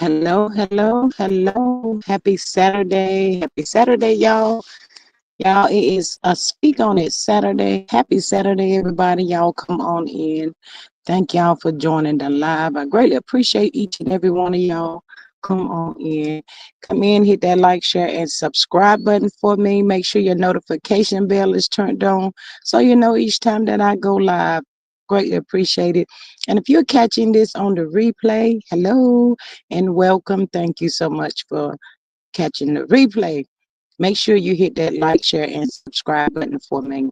Hello, hello, hello. Happy Saturday. Happy Saturday, y'all. Y'all, it is a Speak on It Saturday. Happy Saturday, everybody. Y'all come on in. Thank y'all for joining the live. I greatly appreciate each and every one of y'all. Come on in. Come in, hit that like, share, and subscribe button for me. Make sure your notification bell is turned on so you know each time that I go live. Greatly appreciate it. And if you're catching this on the replay, hello and welcome. Thank you so much for catching the replay. Make sure you hit that like, share, and subscribe button for me.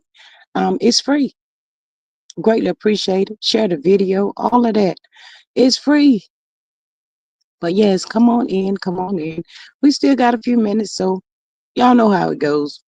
It's free. Greatly appreciate it. Share the video, all of that. It's free. But yes, come on in, come on in. We still got a few minutes, so y'all know how it goes.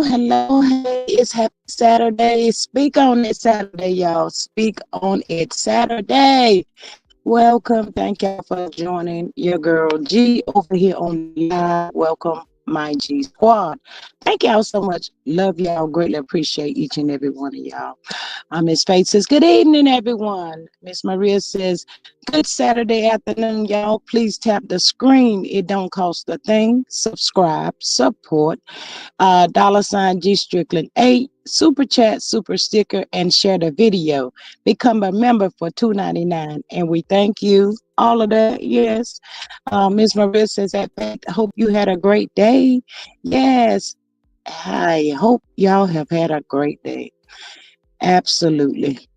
hello. Hey, it's happy Saturday. Speak on it Saturday, y'all. Speak on it Saturday. Welcome. Thank y'all for joining your girl G over here on the live. Welcome, my G squad. Thank y'all so much. Love y'all. Greatly appreciate each and every one of y'all. Miss Faith says, good evening, everyone. Miss Maria says, good Saturday afternoon, y'all. Please tap the screen. It don't cost a thing. Subscribe, support. $ G Strickland 8, super chat, super sticker, and share the video. Become a member for $2.99, and we thank you. All of that, yes. Ms. Maria says, I hope you had a great day. Yes, I hope y'all have had a great day. Absolutely.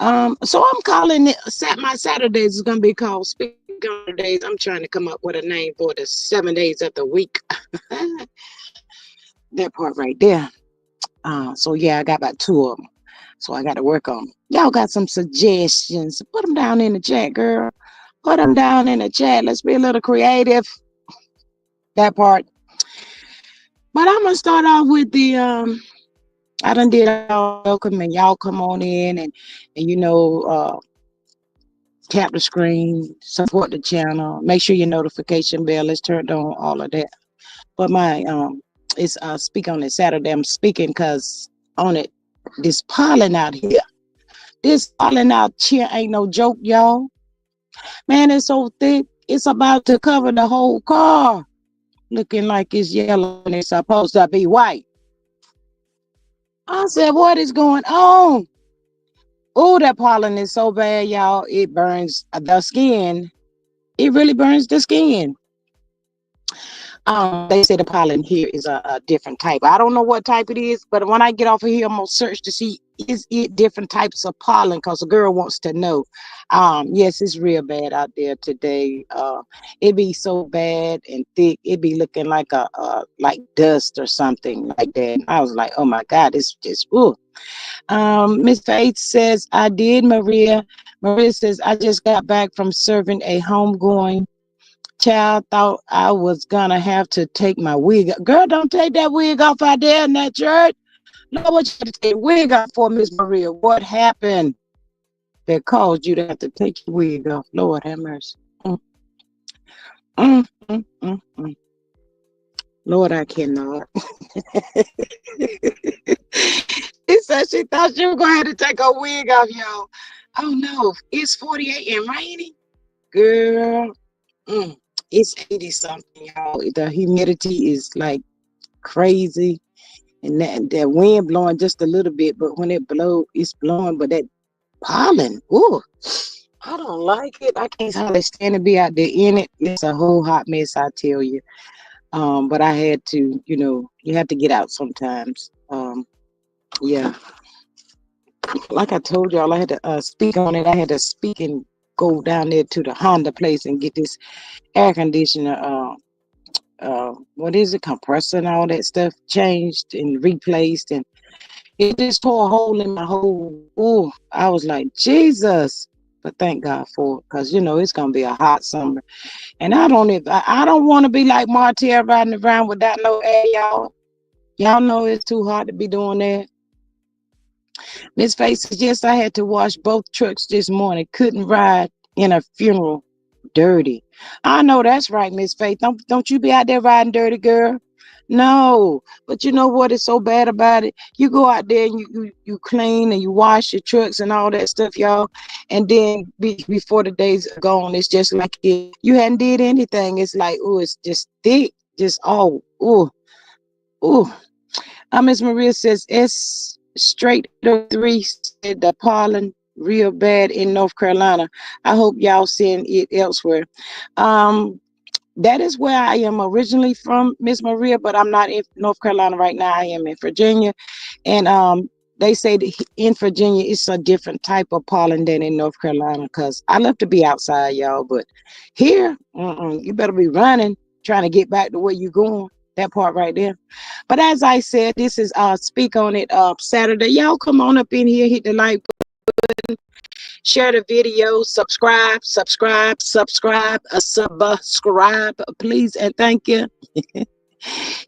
So I'm calling it my Saturdays is gonna be called Speak on Saturdays. I'm trying to come up with a name for the 7 days of the week. That part right there. So yeah, I got about 2 of them. So I got to work on them. Y'all got some suggestions? Put them down in the chat, girl. Put them down in the chat. Let's be a little creative. That part. But I'm gonna start off with the I done did all welcome and y'all come on in and tap the screen, support the channel, make sure your notification bell is turned on, all of that. But my it's speak on it Saturday. I'm speaking because on it, this pollen out here. This pollen out here ain't no joke, y'all. Man, it's so thick, it's about to cover the whole car. Looking like it's yellow and it's supposed to be white. I said, what is going on? Oh, that pollen is so bad, y'all. It burns the skin. It really burns the skin. They say the pollen here is a different type. I don't know what type it is, but when I get off of here, I'm gonna search to see is it different types of pollen because the girl wants to know. Yes, it's real bad out there today. It be so bad and thick. It be looking like like dust or something like that. I was like, oh my God, it's just ooh. Miss Faith says, I did, Maria. Maria says, I just got back from serving a homegoing child. Thought I was gonna have to take my wig. Girl, don't take that wig off out there in that church. Lord, what you had to take the wig off for, Miss Maria? What happened that caused you to have to take your wig off? Lord have mercy. Mm, mm, mm, mm, mm. Lord, I cannot. She said she thought she was gonna have to take her wig off, y'all. Oh no, it's 48 and rainy. Girl, it's 80 something, y'all. The humidity is like crazy. And that wind blowing just a little bit, but when it blows, it's blowing. But that pollen, ooh, I don't like it. I can't hardly stand to be out there in it. It's a whole hot mess, I tell you. But I had to, you have to get out sometimes. Yeah, like I told y'all, I had to speak on it. I had to speak and go down there to the Honda place and get this air conditioner. What is it? Compressor and all that stuff changed and replaced, and it just tore a hole in my whole. Oh, I was like, Jesus. But thank God for it, because it's gonna be a hot summer, and I don't want to be like Martell riding around without no air, y'all. Y'all know it's too hard to be doing that. Miss Faith says, yes, I had to wash both trucks this morning. Couldn't ride in a funeral dirty. I know that's right, Miss Faith. Don't you be out there riding dirty, girl. No, but you know what is so bad about it? You go out there and you clean and you wash your trucks and all that stuff, y'all. And then before the days are gone, it's just like you hadn't did anything. It's like, oh, it's just thick, just oh. Miss Maria says, it's straight 3 said the pollen real bad in North Carolina. I hope y'all seeing it elsewhere. That is where I am originally from, Miss Maria, but I'm not in North Carolina right now. I am in Virginia. And they say that in Virginia, it's a different type of pollen than in North Carolina because I love to be outside, y'all. But here, you better be running, trying to get back to where you're going. That part right there. But as I said, this is Speak on It Saturday. Y'all come on up in here, hit the like button, share the video, subscribe, please and thank you.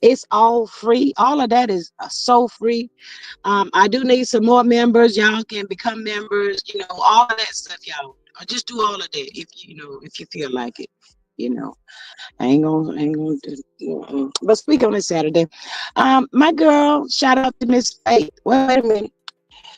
It's all free. All of that is so free. I do need some more members. Y'all can become members. All of that stuff, y'all. Just do all of that if you feel like it. You know, I ain't gonna do. But speak on this Saturday. My girl, shout out to Miss Faith. Wait a minute.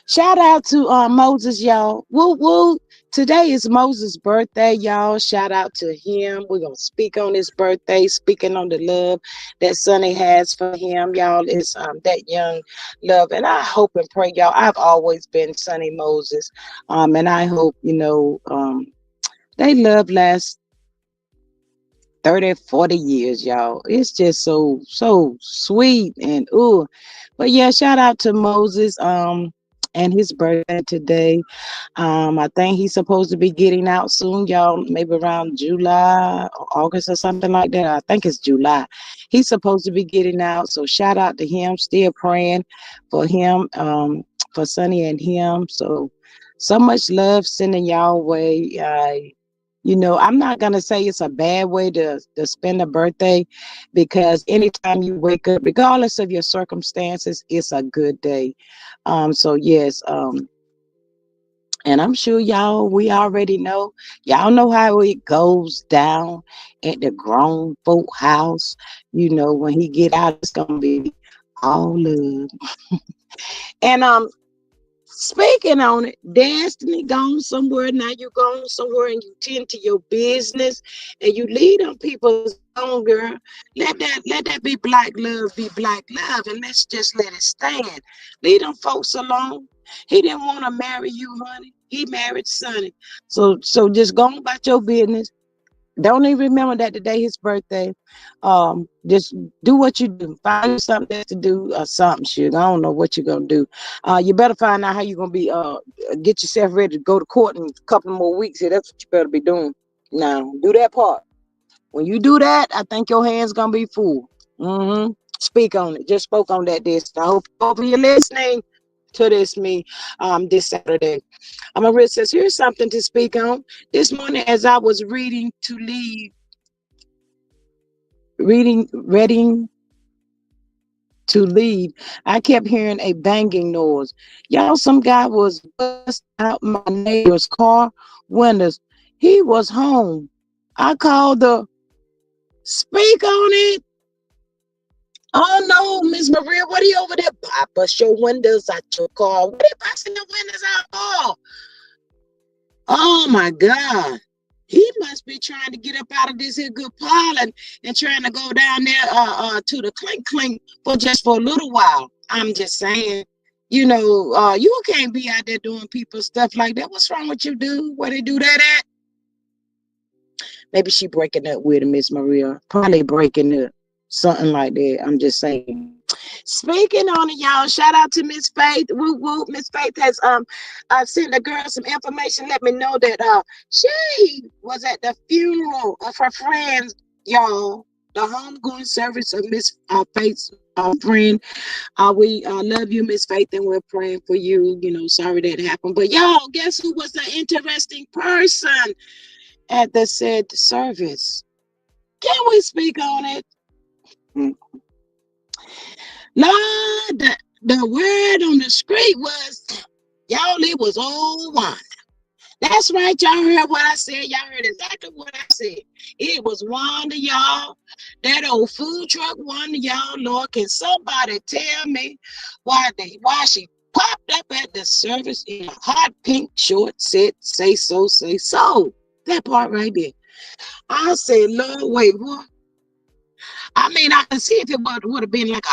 Shout out to Moses, y'all. Woo woo. Today is Moses' birthday, y'all. Shout out to him. We're gonna speak on his birthday, speaking on the love that Sonny has for him, y'all. Is that young love. And I hope and pray, y'all. I've always been Sonny Moses. And I hope, they love last 30, 40 years, y'all. It's just so sweet and ooh. But yeah, shout out to Moses and his birthday today. I think he's supposed to be getting out soon, y'all, maybe around July or August or something like that. I think it's July. He's supposed to be getting out. So shout out to him. Still praying for him, for Sonny and him. So much love sending y'all way. I'm not gonna say it's a bad way to spend a birthday, because anytime you wake up, regardless of your circumstances, it's a good day. So yes, and I'm sure we already know. Y'all know how it goes down at the grown folk house. When he get out, it's gonna be all love. And speaking on it, Destiny gone somewhere. Now you gone somewhere and you tend to your business and you lead them people on, girl. Let that be black love, be black love, and let's just let it stand. Leave them folks alone. He didn't want to marry you, honey. He married Sonny. So just go on about your business. Don't even remember that today his birthday. Just do what you do. Find you something else to do or something. Shit, I don't know what you're gonna do. You better find out how you're gonna be. Get yourself ready to go to court in a couple more weeks. Here, that's what you better be doing. Now, do that part. When you do that, I think your hands gonna be full. Speak on it. Just spoke on that. This. I hope you're listening to this Saturday. Maria says, here's something to speak on. This morning, as I was reading to leave, I kept hearing a banging noise. Y'all, some guy was bust out my neighbor's car windows. He was home. I called the speak on it. Oh no, Miss Maria, what are you over there? I bust your windows out your car. What are you busting the windows out for? Oh my God. He must be trying to get up out of this here good pollen and trying to go down there to the clink clink for a little while. I'm just saying, you can't be out there doing people stuff like that. What's wrong with you, dude? Where they do that at? Maybe she breaking up with him, Miss Maria. Probably breaking up. Something like that. I'm just saying. Speaking on it, y'all, shout out to Miss Faith. Woo woo. Miss Faith has sent the girl some information. Let me know that she was at the funeral of her friends, y'all. The homegoing service of Miss Faith's friend. We love you, Miss Faith, and we're praying for you. Sorry that happened. But y'all, guess who was the interesting person at the said service? Can we speak on it? Lord, the word on the street was, y'all, it was old Wanda. That's right, y'all heard what I said. Y'all heard exactly what I said. It was Wanda, y'all. That old food truck Wanda, y'all. Lord, can somebody tell me why she popped up at the service in a hot pink short set, say so, say so. That part right there. I said, Lord, wait, what? I mean, I can see if it would have been like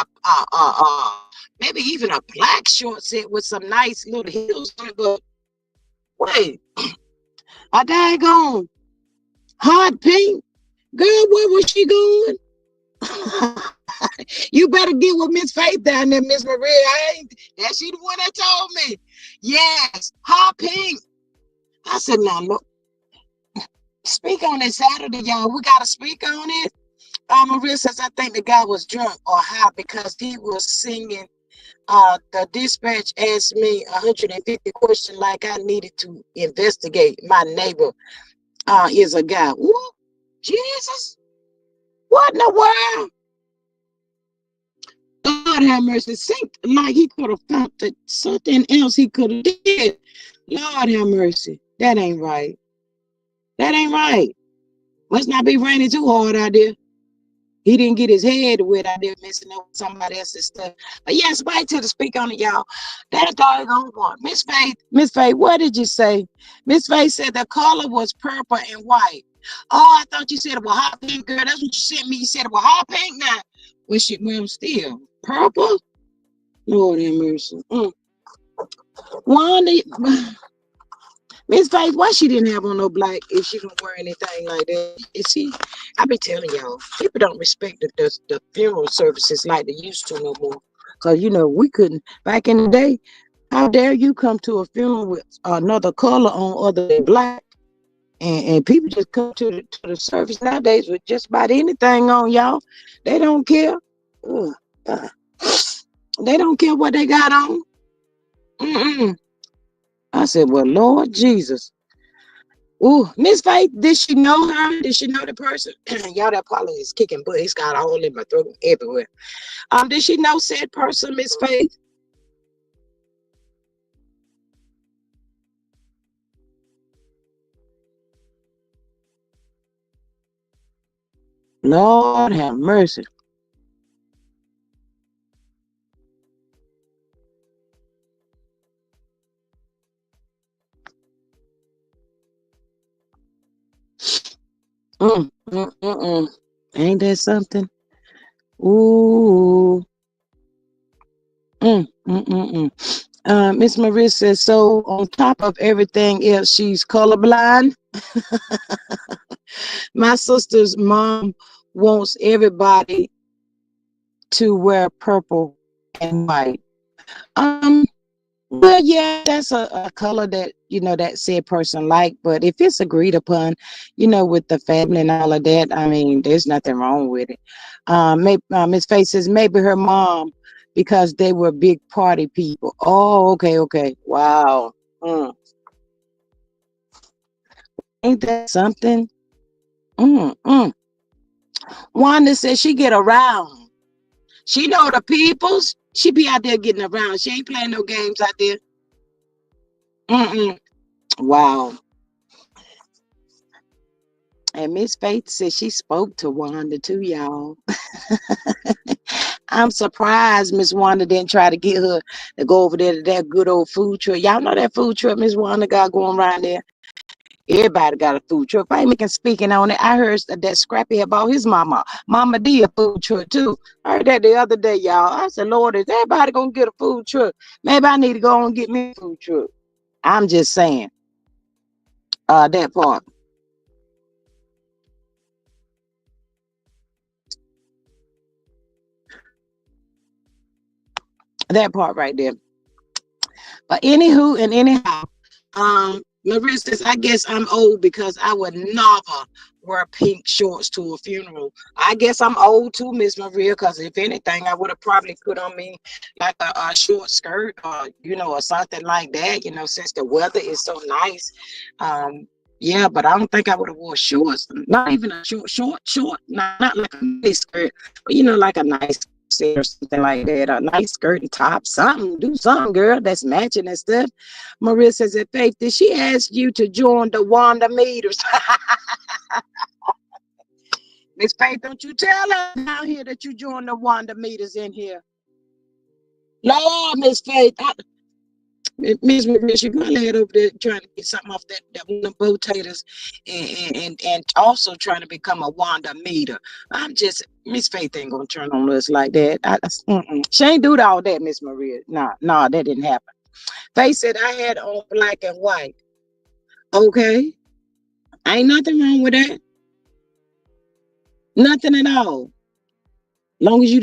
maybe even a black short set with some nice little heels on it, but wait, a daggone hot pink girl, where was she going? You better get with Miss Faith down there, Miss Maria. That she the one that told me. Yes, hot pink. I said, now look, speak on it Saturday, y'all. We gotta speak on it. Maria says, I think the guy was drunk or high because he was singing. The dispatch asked me 150 questions like I needed to investigate. My neighbor is a guy. Ooh, Jesus, what in the world? Lord have mercy. Seemed like he could have found something else he could have did. Lord have mercy. That ain't right. That ain't right. Must not be raining too hard out there. He didn't get his head wet out there messing up with somebody else's stuff. But yes, wait till to speak on it, y'all. That doggone one. Miss Faith, what did you say? Miss Faith said the color was purple and white. Oh, I thought you said it was hot pink, girl. That's what you sent me. You said it was hot pink now. Well, still purple. Lord have mercy. Wanda, Miss Faith, why she didn't have on no black if she don't wear anything like that? You see, I be telling y'all, people don't respect the funeral services like they used to no more. Cause we couldn't back in the day. How dare you come to a funeral with another color on other than black? And people just come to the service nowadays with just about anything on, y'all. They don't care. Ugh. They don't care what they got on. I said, well, Lord Jesus. Ooh, Miss Faith, did she know her? Did she know the person? Y'all, that pollen is kicking butt. It's got a hole in my throat everywhere. Did she know said person, Miss Faith? Lord have mercy. Ain't that something? Ooh. Miss Maria says, so on top of everything else, she's colorblind. My sister's mom wants everybody to wear purple and white. Well, yeah, that's a color that that said person like, but if it's agreed upon, with the family and all of that, I mean, there's nothing wrong with it. Maybe Miss Faith says maybe her mom because they were big party people. Oh, okay. Wow. Ain't that something? Wanda says she get around. She know the peoples. She be out there getting around. She ain't playing no games out there. Wow. And Miss Faith said she spoke to Wanda too, y'all. I'm surprised Miss Wanda didn't try to get her to go over there to that good old food truck. Y'all know that food truck Miss Wanda got going around there. Everybody got a food truck. If I ain't making speaking on it, I heard that Scrappy about his Mama D a food truck too. I heard that the other day, y'all. I said, Lord, is everybody gonna get a food truck? Maybe I need to go and get me a food truck. I'm just saying. That part. That part right there. But anywho and anyhow, Maria says, I guess I'm old because I would never wear pink shorts to a funeral. I guess I'm old too, Miss Maria, because if anything, I would have probably put on me like a short skirt or something like that, since the weather is so nice. Yeah, but I don't think I would have wore shorts. Not even a short, not like a nice skirt, but like a nice set or something like that, a nice skirt and top, something, do something, girl, that's matching and stuff. Maria says, Faith, did she ask you to join the Wanda meters? Miss Faith, don't you tell her down here that you joined the Wanda meters in here. Lord, Miss Faith, Miss Maria, she gonna head over there trying to get something off that one of potatoes and also trying to become a Wanda meter. Miss Faith ain't gonna turn on us like that. She ain't do all that, Miss Maria. Nah, that didn't happen. Faith said I had on black and white. Okay. Ain't nothing wrong with that. Nothing at all. Long as you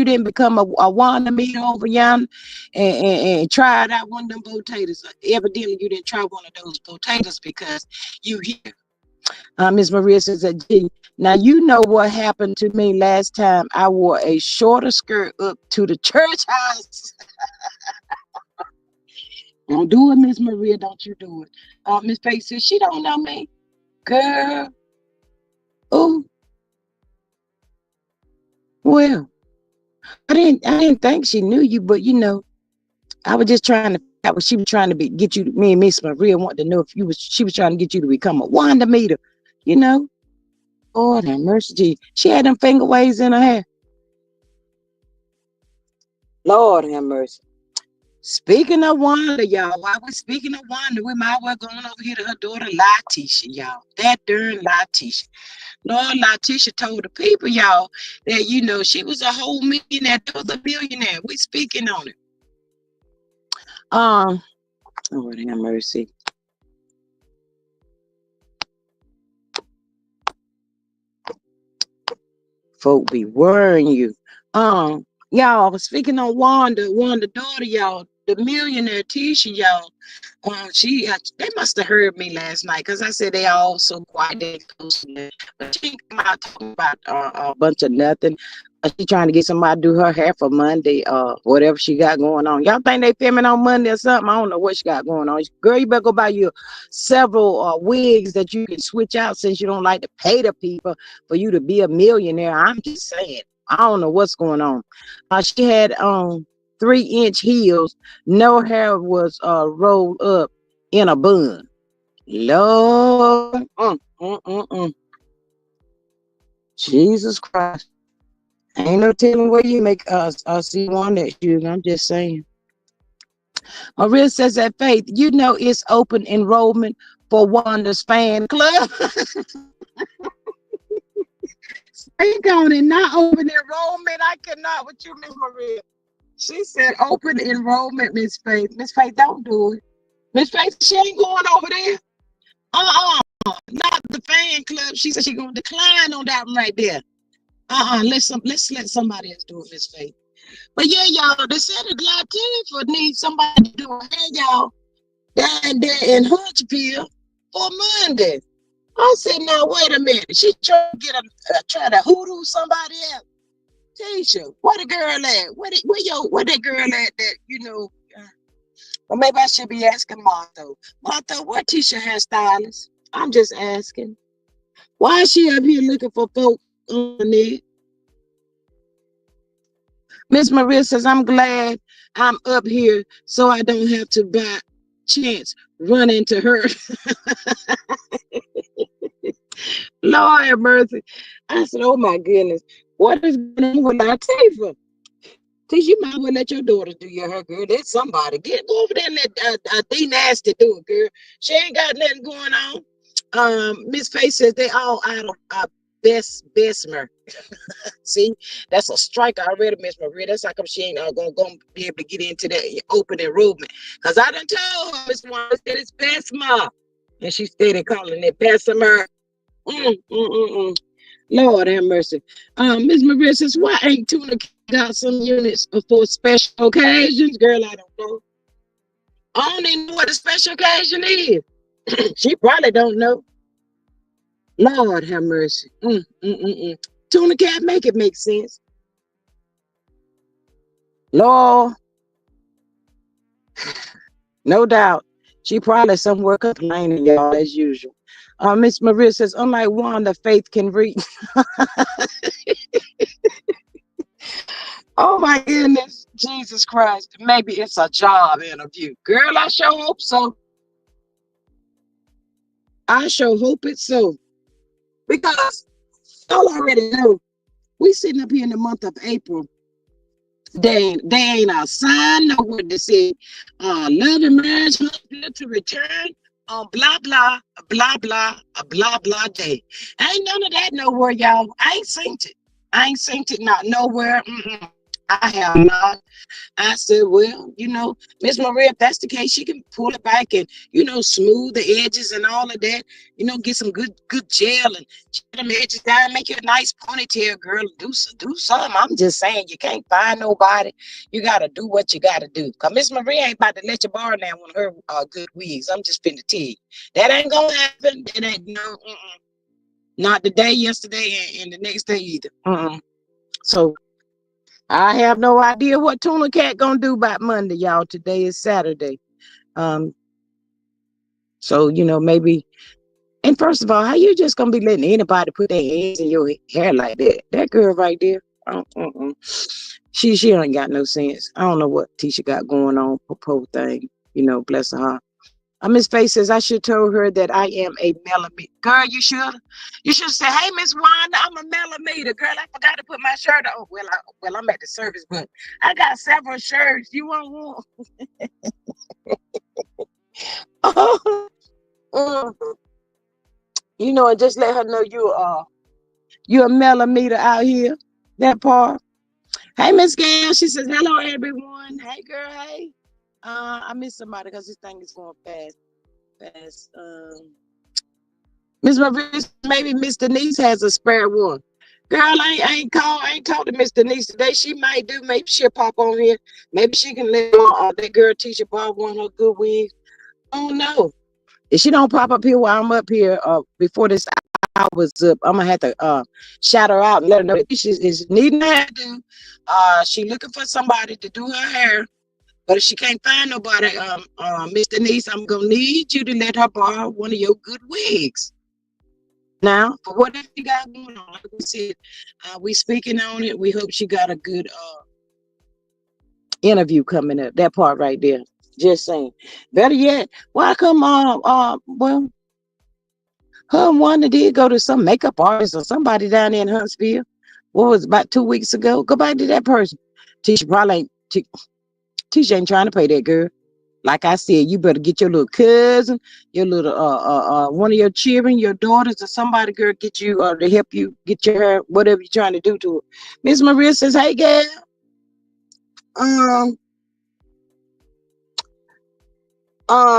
didn't become a Wanda meter over yonder and tried out one of them potatoes. Evidently you didn't try one of those potatoes because you here. Miss Maria says, gee, now you know what happened to me last time I wore a shorter skirt up to the church house. Don't do it, Miss Maria. Don't you do it. Miss Faith says, she don't know me. Girl. Oh, well. I didn't think she knew you, but I was just trying to figure out what she was trying to get you. Me and Miss Maria wanted to know if she was trying to get you to become a Wanda meter. You know, Lord have mercy. She had them finger waves in her hair. Lord have mercy. Speaking of Wanda, y'all, while we're speaking of Wanda, we might well go on over here to her daughter, Tisha, y'all. That darn Tisha. Lord, Tisha told the people, y'all, that, she was a whole millionaire. There was a billionaire. We speaking on it. Lord have mercy. Folk be worrying you. Y'all, speaking on Wanda daughter, y'all, the millionaire Tisha, y'all. They must have heard me last night because I said they all so quiet. But she came out talking about a bunch of nothing. She trying to get somebody to do her hair for Monday, whatever she got going on. Y'all think they filming on Monday or something? I don't know what she got going on. Girl, you better go buy you several wigs that you can switch out since you don't like to pay the people for you to be a millionaire. I'm just saying. I don't know what's going on. She had 3-inch heels. No hair was rolled up in a bun. Lord, Jesus Christ. Ain't no telling where you make see one that shoes. I'm just saying. Maria says that Faith, it's open enrollment for Wanda's fan club. Speak on it, not open enrollment. I cannot with you, Miss Maria. She said open enrollment, Miss Faith. Miss Faith, don't do it. Miss Faith, she ain't going over there. Not the fan club. She said she gonna decline on that one right there. Let's let somebody else do it, Miss Faith. But yeah, y'all, they said a lot for need somebody to do it, y'all, down there in Huntsville for Monday. I said, now wait a minute. She trying to try to hoodoo somebody else. Tisha, where the girl at? Where that girl at that, well, maybe I should be asking Martha. Martha, what Tisha hairstylist? I'm just asking. Why is she up here looking for folk on it? Miss Maria says, I'm glad I'm up here so I don't have to by chance run into her. Lord have mercy. I said, oh my goodness. What is going on with Latifah? Because you might well let your daughter do your hair, girl. There's somebody. Go over there and let D Nasty do it, girl. She ain't got nothing going on. Miss Faith says they all out of Bessemer. See, that's a strike already, Miss Maria. That's how come she ain't gonna be able to get into that open enrollment. Because I done told her, Miss Wanda, that it's Bessemer. And she started calling it Bessemer. Lord have mercy. Miss Maria says, why ain't Tuna got some units for special occasions? Girl, I don't know. I don't even know what a special occasion is. She probably don't know. Lord have mercy. Tuna Cat, make it make sense. Lord. No doubt. She probably somewhere complaining, y'all, as usual. Miss Maria says, unlike Wanda, Faith can read. Oh my goodness, Jesus Christ. Maybe it's a job interview. Girl, I sure hope so. I sure hope it's so. Because y'all already know, we sitting up here in the month of April. They ain't a sign nowhere to say love and marriage to return on blah blah blah blah blah blah day. Ain't none of that nowhere, y'all. I ain't seen it not nowhere. I have not. I said, well, Miss Maria, if that's the case, she can pull it back and, smooth the edges and all of that. Get some good gel and gel them edges down, make you a nice ponytail, girl. Do something. I'm just saying, you can't find nobody. You got to do what you got to do. Because Miss Maria ain't about to let you borrow down one of her good wigs. I'm just finna tell you. That ain't going to happen. That ain't, not the day yesterday and the next day either. So, I have no idea what Tuna Cat gonna do about Monday, y'all. Today is Saturday. So maybe. And first of all, how you just gonna be letting anybody put their hands in your hair like that? That girl right there. She ain't got no sense. I don't know what Tisha got going on. Poor thing, bless her heart. Miss Faye says I should tell her that I am a millimeter. Girl, you should. You should say, hey, Miss Wanda, I'm a millimeter. Girl, I forgot to put my shirt on. Well, I'm at the service, but I got several shirts. You want one? And just let her know you're a millimeter out here. That part. Hey, Miss Gail. She says, hello, everyone. Hey, girl. Hey. I missed somebody because this thing is going fast. Miss Maria, maybe Miss Denise has a spare one. Girl, I ain't talked to Miss Denise today. She might do. Maybe she'll pop on here. Maybe she can let that girl Tisha borrow one of her good wigs. I don't know. If she don't pop up here while I'm up here, before this hour's up, I'm gonna have to shout her out and let her know that she is needing a hairdo. She looking for somebody to do her hair. But if she can't find nobody, Miss Denise, I'm gonna need you to let her borrow one of your good wigs. Now, for whatever you got going on, like we said, we speaking on it. We hope she got a good interview coming up. That part right there. Just saying. Better yet, why come well, her and Wanda did go to some makeup artist or somebody down there in Huntsville. What was it, about 2 weeks ago? Go back to that person. Tisha probably ain't. Tisha ain't trying to pay that girl. Like I said, you better get your little cousin, your little one of your children, your daughters, or somebody, girl, get you to help you get your hair, whatever you're trying to do to it. Miss Maria says, "Hey, girl,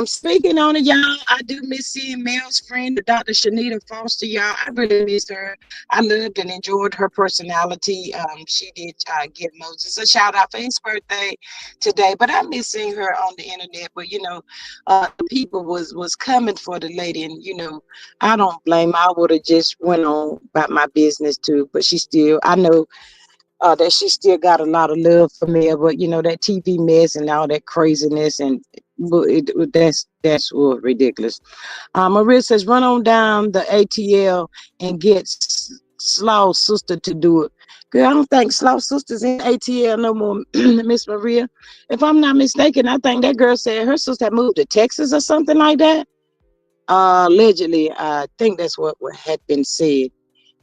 speaking on it, y'all, I do miss seeing Mel's friend, Dr. Shanita Foster, y'all. I really miss her. I loved and enjoyed her personality. She did give Moses a shout out for his birthday today, but I miss seeing her on the internet. But the people was coming for the lady, and I don't blame her. I would have just went on about my business too. But I know that she still got a lot of love for me, but that TV mess and all that craziness, and that's ridiculous. Maria says, run on down the ATL and get Slaw's sister to do it. Girl, I don't think Slaw's sister's in ATL no more, Miss Maria. If I'm not mistaken, I think that girl said her sister moved to Texas or something like that. Allegedly, I think that's what had been said.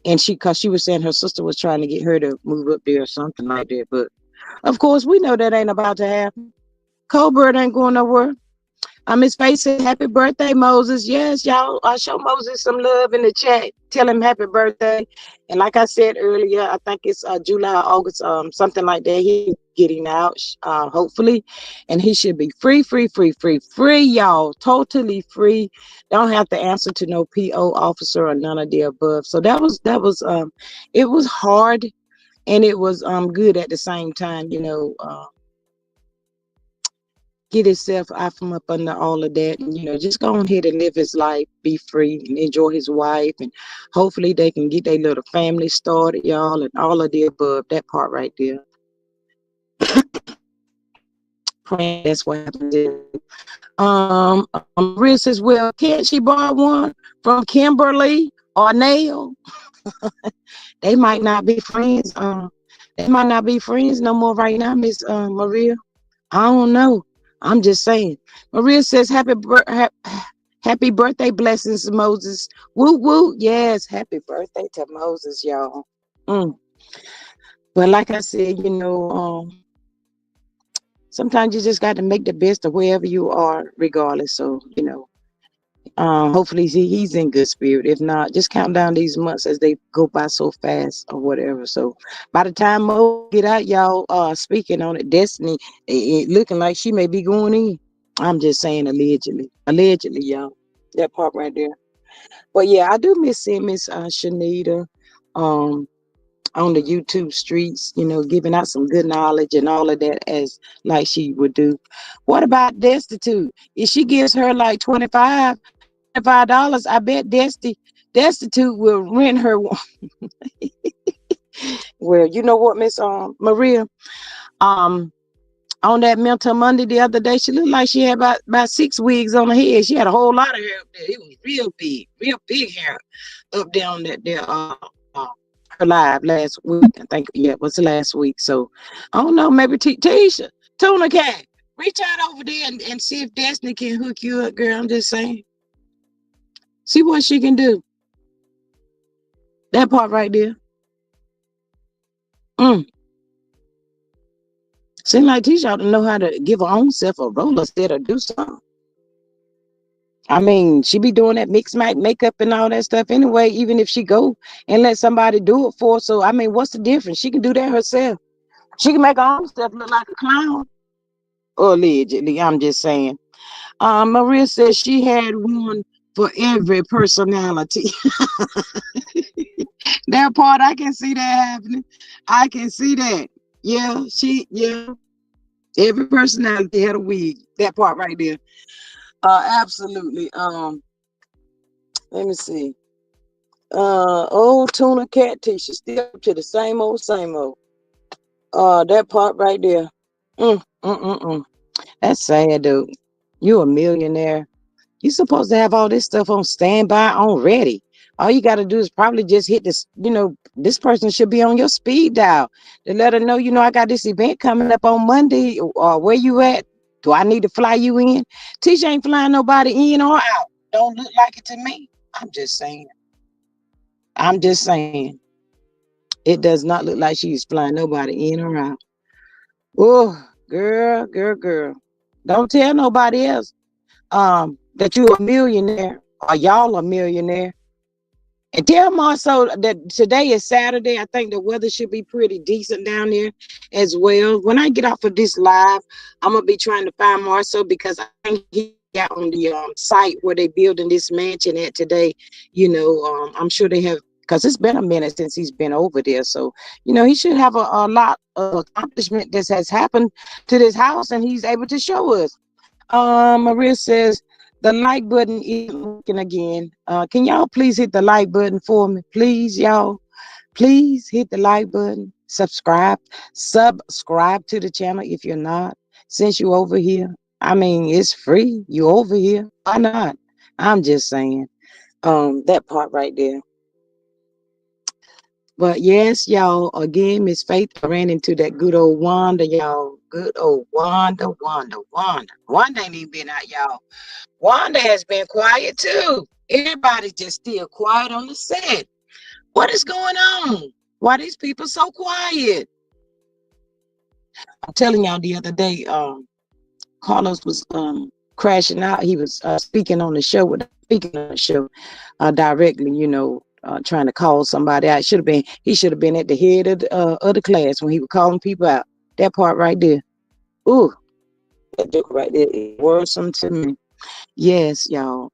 And cause she was saying her sister was trying to get her to move up there or something like that. But of course, we know that ain't about to happen. Colbert ain't going nowhere. Miss Faye said, happy birthday, Moses. Yes, y'all, show Moses some love in the chat. Tell him happy birthday. And like I said earlier, I think it's July, August, something like that. He's getting out, hopefully. And he should be free, y'all. Totally free. Don't have to answer to no PO officer or none of the above. So that was it was hard, and it was good at the same time, get himself out from up under all of that, and just go ahead and live his life, be free, and enjoy his wife, and hopefully they can get their little family started, y'all, and all of the above. That part right there. Praying that's what happened. Maria says, well, can't she borrow one from Kimberly or Nail? They might not be friends. They might not be friends no more right now, Miss Maria. I don't know. I'm just saying. Maria says, happy birthday, blessings, Moses. Woo woo. Yes, happy birthday to Moses, y'all. But like I said, sometimes you just got to make the best of wherever you are, regardless. So, hopefully he's in good spirit. If not, just count down these months as they go by so fast or whatever. So by the time Mo get out, y'all, speaking on it, Destiny, it looking like she may be going in. I'm just saying allegedly, y'all. That part right there. But yeah, I do miss seeing Miss Shanita on the YouTube streets, giving out some good knowledge and all of that as like she would do. What about Destitute? If she gives her like $25, I bet Destitute will rent her one. Well, you know what, Miss Maria? On that Mental Monday the other day, she looked like she had about 6 wigs on her head. She had a whole lot of hair up there. It was real big hair up there on that there her live last week. I think, yeah, it was last week. So I don't know, maybe Tisha, Tuna Cat, reach out over there and see if Destiny can hook you up, girl. I'm just saying. See what she can do. That part right there. Seem like Tisha ought to know how to give her own self a roller set or do something. I mean, she be doing that mixed makeup and all that stuff anyway, even if she go and let somebody do it for her. So, I mean, what's the difference? She can do that herself. She can make her own stuff look like a clown. Allegedly, I'm just saying. Maria says she had one for every personality. That part, I can see that happening. I can see that. Yeah. Every personality had a wig. That part right there. Absolutely. Let me see. Old Tuna Cat Tisha, still up to the same old, same old. That part right there. That's sad, dude. You a millionaire. You supposed to have all this stuff on standby, on ready. All you got to do is probably just hit this. This person should be on your speed dial to let her know. I got this event coming up on Monday. Or where you at? Do I need to fly you in? Tisha ain't flying nobody in or out. Don't look like it to me. I'm just saying. It does not look like she's flying nobody in or out. Oh, girl. Don't tell nobody else that you're a millionaire or y'all a millionaire. And tell Marcel that today is Saturday. I think the weather should be pretty decent down there as well. When I get off of this live, I'm going to be trying to find Marcel because I think he got on the site where they building this mansion at today. I'm sure they have, because it's been a minute since he's been over there. So, he should have a lot of accomplishment that has happened to this house and he's able to show us. Maria says, the like button isn't working again. Can y'all please hit the like button for me? Please, y'all. Please hit the like button. Subscribe to the channel if you're not. Since you're over here, I mean, it's free. You over here. Why not? I'm just saying. That part right there. But yes, y'all, again, Miss Faith, I ran into that good old Wanda, y'all. Good old Wanda. Wanda ain't even been out, y'all. Wanda has been quiet too. Everybody's just still quiet on the set. What is going on? Why these people so quiet? I'm telling y'all the other day, Carlos was crashing out. He was speaking on the show directly, trying to call somebody out. He should have been at the head of the class when he was calling people out. That part right there. Ooh, that joke right there is worrisome to me. Yes, y'all.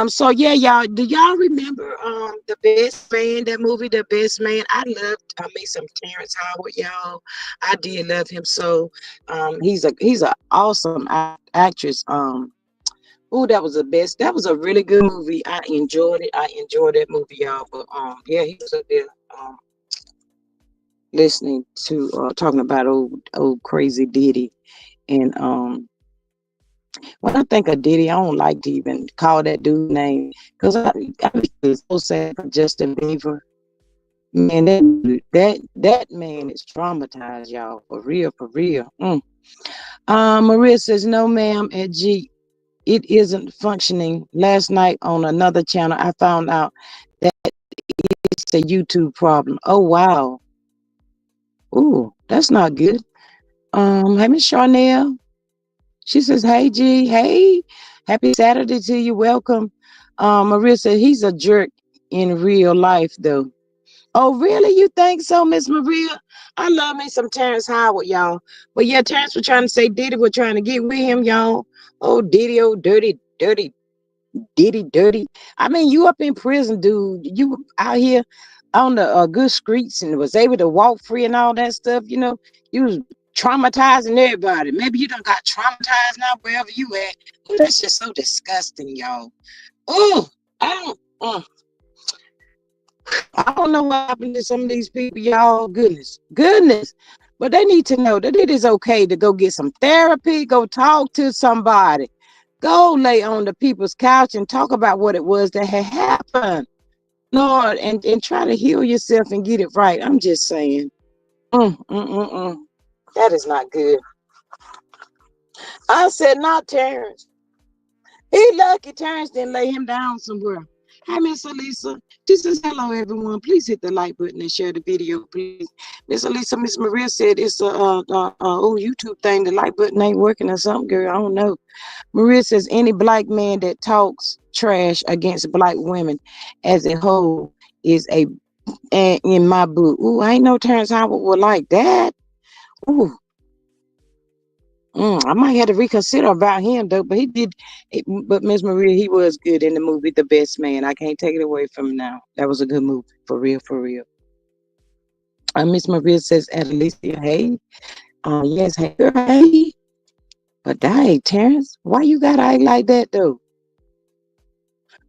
So yeah, y'all. Do y'all remember The Best Man? That movie, The Best Man. I loved me some Terrence Howard, y'all. I did love him so. He's a awesome actress. Oh, that was the best. That was a really good movie. I enjoyed it. I enjoyed that movie, y'all. But yeah, he was up there listening to talking about old crazy Diddy. And when I think of Diddy, I don't like to even call that dude name because I was so sad for Justin Bieber. Man, that man is traumatized, y'all. For real. Maria says, no, ma'am, at G. It isn't functioning. Last night on another channel, I found out that it's a YouTube problem. Oh, wow. Ooh, that's not good. Hey, Miss Charnel. She says, hey, G. Hey, happy Saturday to you. Welcome. Maria said, he's a jerk in real life, though. Oh, really? You think so, Miss Maria? I love me some Terrence Howard, y'all. But yeah, Terrence was trying to say Diddy was trying to get with him, y'all. Oh, Diddy, oh, dirty Diddy. I mean, you up in prison, dude. You out here on the good streets and was able to walk free and all that stuff. You was traumatizing everybody. Maybe you done got traumatized now wherever you at. Oh, that's just so disgusting, y'all. Oh, I don't know what happened to some of these people, y'all. Goodness. But they need to know that it is okay to go get some therapy, go talk to somebody. Go lay on the people's couch and talk about what it was that had happened. Lord, and try to heal yourself and get it right. I'm just saying. Mm, mm, mm, mm. That is not good. I said, not Terrence. He lucky Terrence didn't lay him down somewhere. Hi, Miss Elisa. This is hello, everyone. Please hit the like button and share the video, please. Miss Elisa, Miss Maria said it's a old YouTube thing. The like button ain't working or something, girl. I don't know. Maria says any black man that talks trash against black women as a whole is a in my book. Ooh, I ain't know Terrence Howard would like that. Ooh. I might have to reconsider about him though, but he did. But Miss Maria, he was good in the movie The Best Man. I can't take it away from him now. That was a good movie, for real, for real. Miss Maria says, at Alicia, hey, yes, hey, girl, hey. But dang, Terrence, why you gotta act like that though?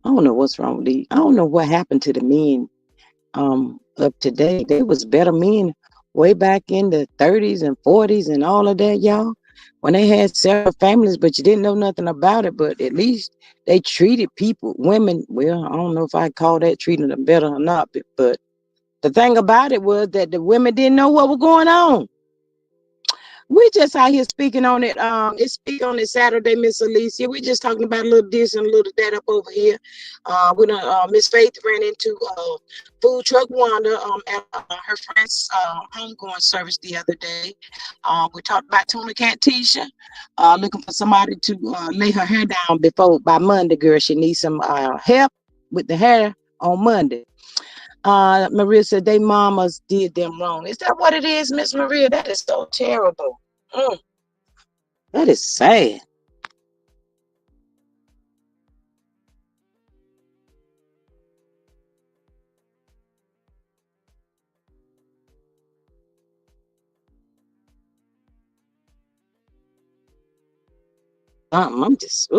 I don't know what's wrong with these. I don't know what happened to the men of today. They was better men way back in the 30s and 40s and all of that, y'all. When they had several families, but you didn't know nothing about it. But at least they treated people, women. Well, I don't know if I call that treating them better or not. But the thing about it was that the women didn't know what was going on. We just out here speaking on it. It's Speak on it Saturday, Miss Alicia. We just talking about a little this and a little that up over here. We done Miss Faith ran into food truck Wanda at her friend's homegoing service the other day. We talked about Tuna Cat Tisha, looking for somebody to lay her hair down by Monday. Girl, she needs some help with the hair on Monday. Maria said they mamas did them wrong. Is that what it is, Miss Maria? That is so terrible. Mm, that is sad. I'm just,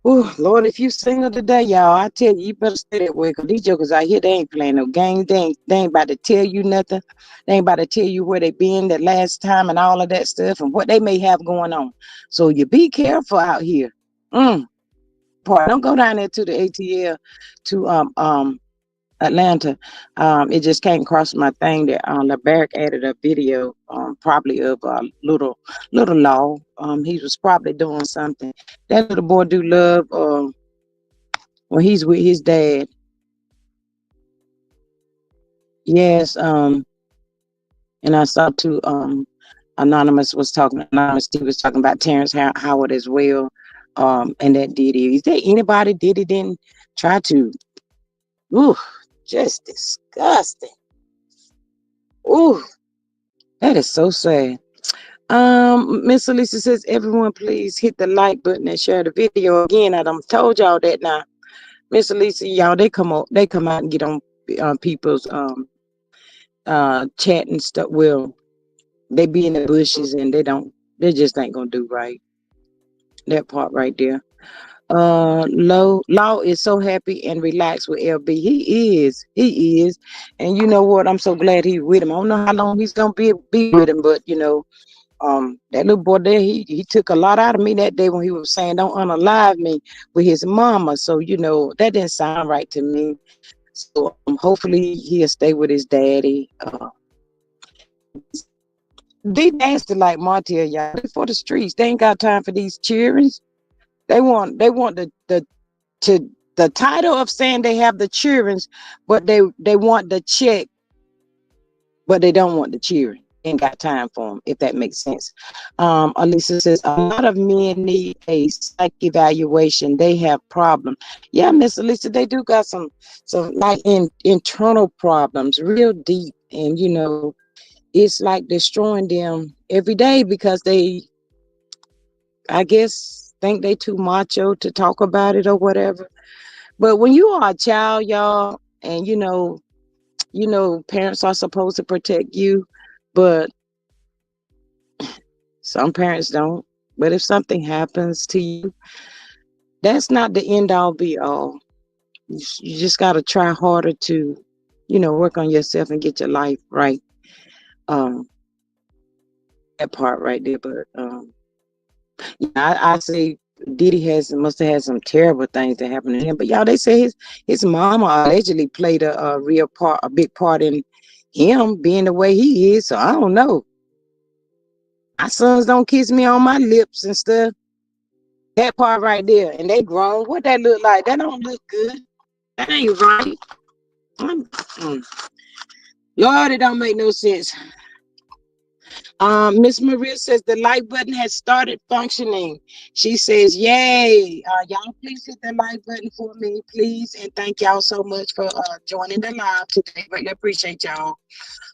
Lord, if you single today, y'all, I tell you, you better stay that way, because these jokers out here, they ain't playing no games. They ain't about to tell you nothing. They ain't about to tell you where they been the last time and all of that stuff and what they may have going on. So you be careful out here. Don't go down there to the ATL to Atlanta. It just came across my thing that LeBaric added a video, probably of little Law. He was probably doing something. That little boy do love when he's with his dad. Yes, and I saw too. Anonymous T was talking about Terrence Howard as well. And that Diddy. Is there anybody Diddy didn't try to? Ooh, just disgusting. Ooh, that is so sad. Miss Alicia says, everyone please hit the like button and share the video. Again, I done told y'all that now. Miss Alicia, y'all, they come out and get on people's chat and stuff. Well, they be in the bushes and they just ain't gonna do right. That part right there. Law is so happy and relaxed with LB. He is. And you know what? I'm so glad he's with him. I don't know how long he's gonna be with him, but that little boy there, he took a lot out of me that day when he was saying don't unalive me with his mama. So that didn't sound right to me. So hopefully he'll stay with his daddy. They nasty like Martell, y'all. They for the streets. They ain't got time for these cheerings. They want the title of saying they have the cheerings, but they want the check, but they don't want the cheering. Ain't got time for them, if that makes sense. Alisa says a lot of men need a psych evaluation. They have problems. Yeah, Miss Alisa, they do got some like internal problems, real deep, and it's like destroying them every day because they, I guess, think they too macho to talk about it or whatever. But when you are a child, y'all, and parents are supposed to protect you, but some parents don't. But if something happens to you, that's not the end all be all. You just got to try harder to, work on yourself and get your life right. Um, that part right there. But yeah, I say Diddy must have had some terrible things that happened to him. But y'all, they say his mama allegedly played a real part, a big part in him being the way he is. So I don't know. My sons don't kiss me on my lips and stuff. That part right there, and they grown. What that look like? That don't look good. That ain't right. Lord, it don't make no sense. Miss Maria says the like button has started functioning. She says, "Yay! Y'all, please hit the like button for me, please, and thank y'all so much for joining the live today. Really appreciate y'all."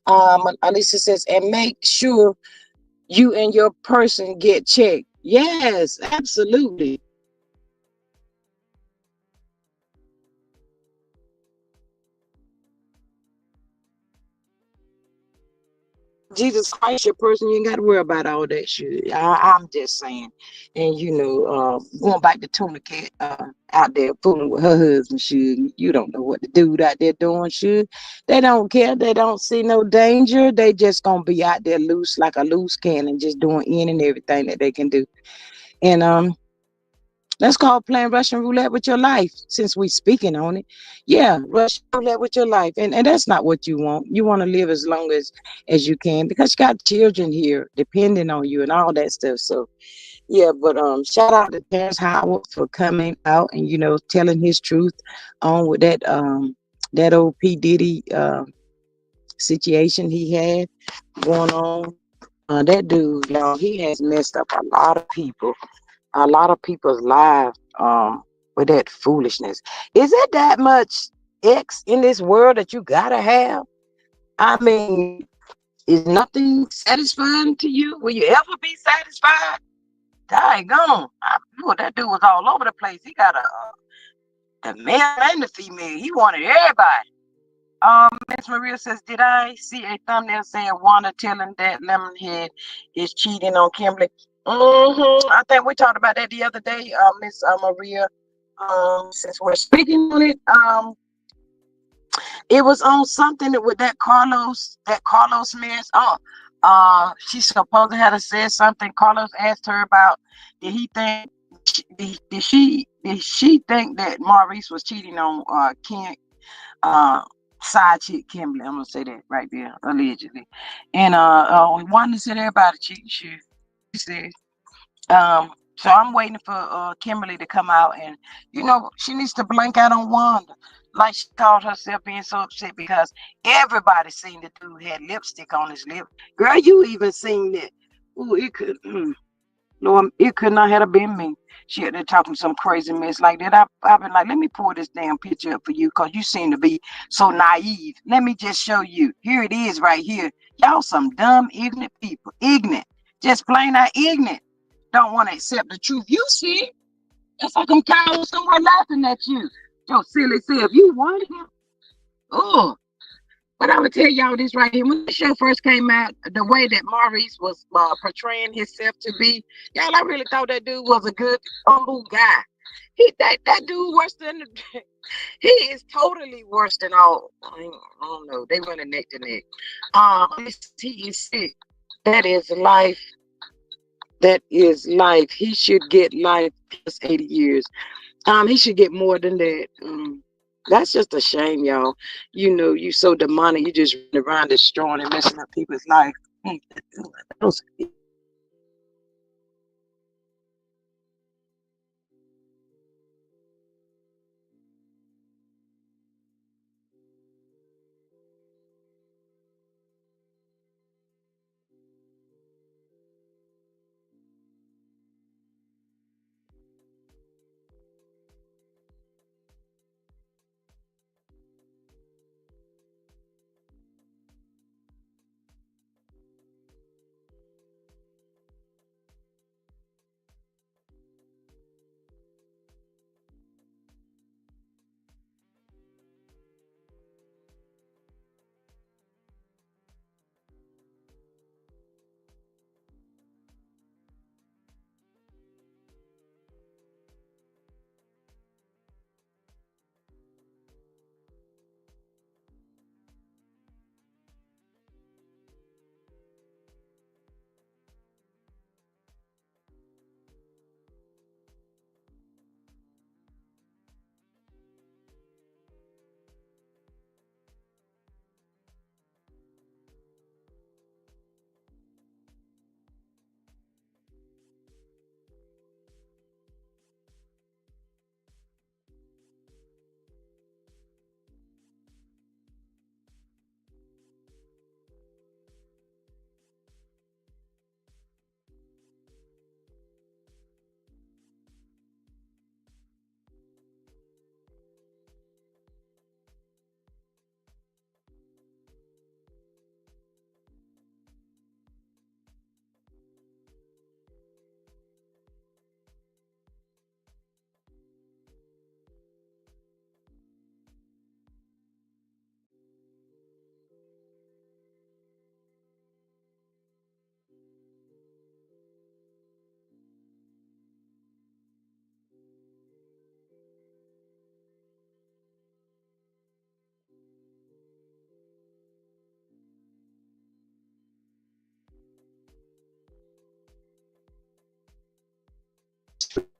Alisa says, "And make sure you and your person get checked." Yes, absolutely. Jesus Christ, your person, you ain't got to worry about all that shit. I'm just saying. And, going back to Tuna Cat out there fooling with her husband, shit, you don't know what the dude out there doing, shit. They don't care. They don't see no danger. They just going to be out there loose like a loose cannon, just doing any and everything that they can do. And let's call playing Russian roulette with your life since we speaking on it. Yeah, Russian roulette with your life. And that's not what you want. You want to live as long as you can because you got children here depending on you and all that stuff. So yeah, but shout out to Terrence Howard for coming out and telling his truth on with that old P. Diddy situation he had going on. That dude, y'all, he has messed up a lot of people's lives with that foolishness. Is it that much X in this world that you gotta have? I mean, is nothing satisfying to you? Will you ever be satisfied? Daggone. That dude was all over the place. He got the male and the female. He wanted everybody. Miss Maria says, did I see a thumbnail saying Wanda telling that Lemonhead is cheating on Kimberly? I think we talked about that the other day, Miss Maria. Since we're speaking on it, it was on something with that Carlos mess. She supposed to have said something. Carlos asked her about, did he think, did she think that Maurice was cheating on Ken? Side chick Kimberly, I'm gonna say that right there, allegedly. And Wanda said everybody cheating shit. She said, so I'm waiting for Kimberly to come out and she needs to blank out on Wanda. Like she called herself being so upset because everybody seen the dude had lipstick on his lip. Girl, you even seen it. Ooh, it could Lord, it could not have been me. She had there talking some crazy mess like that. I've been like, let me pull this damn picture up for you because you seem to be so naive. Let me just show you. Here it is right here. Y'all some dumb, ignorant people. Ignorant. Just plain out ignorant. Don't want to accept the truth. You see, it's like I'm cowards somewhere laughing at you. Your silly self. You want him? Oh, but I'm gonna tell y'all this right here. When the show first came out, the way that Maurice was portraying himself to be, y'all, I really thought that dude was a good, humble guy. That dude worse than he is totally worse than all. I don't know. They running neck to neck. He is sick. That is life. That is life. He should get life plus 80 years. He should get more than that. That's just a shame, y'all. You so demonic. You just run around destroying and messing up people's life.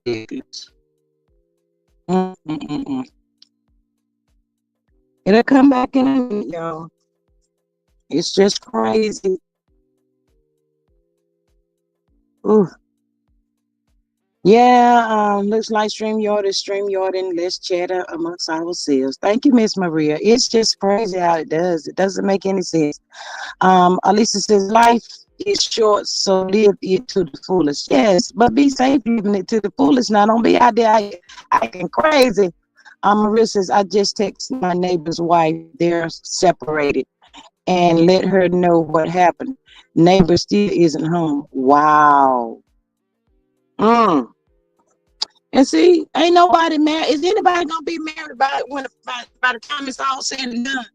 ridiculous. Mm-mm-mm. It'll come back in a minute, y'all. It's just crazy. Ooh. Yeah, looks like StreamYard is StreamYard, and let's chat amongst ourselves. Thank you, Miss Maria. It's just crazy how it does. It doesn't make any sense. Alisa says life is short, so live it to the fullest. Yes, but be safe living it to the fullest. Now, don't be out there acting crazy. Maria says I just texted my neighbor's wife. They're separated, and let her know what happened. Neighbor still isn't home. Wow. Mm. And see, ain't nobody married. Is anybody gonna be married by the time it's all said and done?